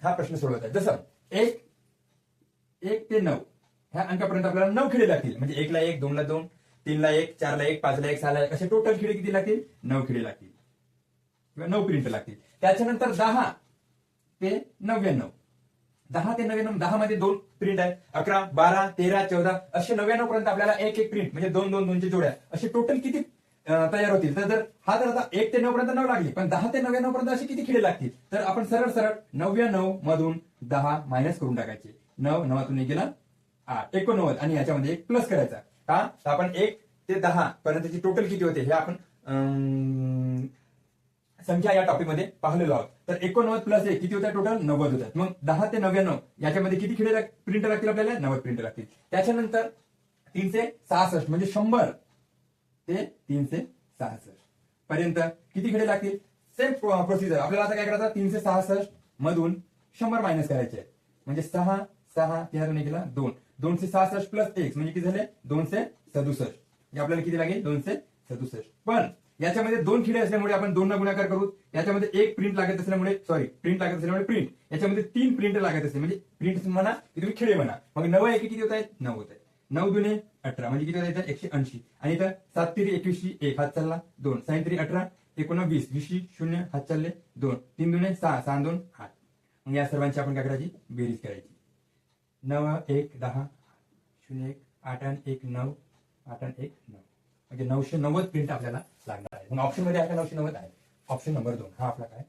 हा प्रश्न सोडवत आहे. जसं 1 ते 9 ह्या अंकापर्यंत आपल्याला 9 खिळे लागतील. म्हणजे 1 ला 1, 2 ला 2, 3 ला 1, 4 ला 1, 5 ला 1, 6 ला 1 असे टोटल खिळे किती लागतील? 9 खिळे लागतील किंवा 9 प्रिंट लागतील. त्याच्यानंतर 10 ते 99, 10 ते 99, 10 मध्ये 2 प्रिंट आहे. 11, 12, 13, 14 असे 99 पर्यंत आपल्याला एक एक प्रिंट म्हणजे 2 2 2 ची जोड्या असे टोटल किती तयार होतील? तर जर आता 1 ते 9 पर्यंत 9 लागली, पण 10 ते 99 पर्यंत असे किती खिळे लागतील? तर आपण सरळ सरळ 99 मधून 10 मायनस करून टाकायचे. 9 9 गेला 8, 89 आणि याच्यामध्ये एक प्लस करायचा. का? तर आपण 1 ते 10 पर्यंतची टोटल किती होते हे आपण संख्या या टॉपिक मध्ये पाहिलेलो आहोत. तर 89 प्लस 1 किती होतात? टोटल 90 होतात. मग 10 ते 99 याच्यामध्ये किती खिळे प्रिंट लागतील? आपल्याला 90 प्रिंट लागतील. त्याच्यानंतर 366 म्हणजे 100 ते 366 पर्यंत किती खिळे लागतील? Same procedure. आपल्याला आता काय करायचं? 366 मधून 100 मायनस करायचे. म्हणजे 6 6 3 गेला 2, 266 प्लस 1 म्हणजे किती झाले? 267. म्हणजे आपल्याला किती लागेल? 267. पण याच्यामध्ये 2 खिळे असल्यामुळे आपण 2 न गुणाकार करू. याच्यामध्ये एक प्रिंट लागत असल्यामुळे प्रिंट लागत असल्यामुळे प्रिंट याच्यामध्ये 3 प्रिंट लागत असते. म्हणजे प्रिंट म्हणा की तुम्ही खिळे म्हणा. मग 9 1 किती होत आहेत? 9 होत आहेत. 9 दुने 18 म्हणजे किती होत आहेत? 180. आणि इथं 7 3 21 1 हात चालला 2, 6 3 18 19 20 0 हात चालले 2, 3 दुने 6 6 2 8. मग या सर्वांची आपण काय करायची? बेरीज करायची. 9 1 10 0 1 8 आणि 1 9 8 आणि 1 9 म्हणजे 990 प्रिंट आपल्याला लागणार आहे. मग ऑप्शन मध्ये आहे का 990 आहे? ऑप्शन नंबर 2 हा आपला काय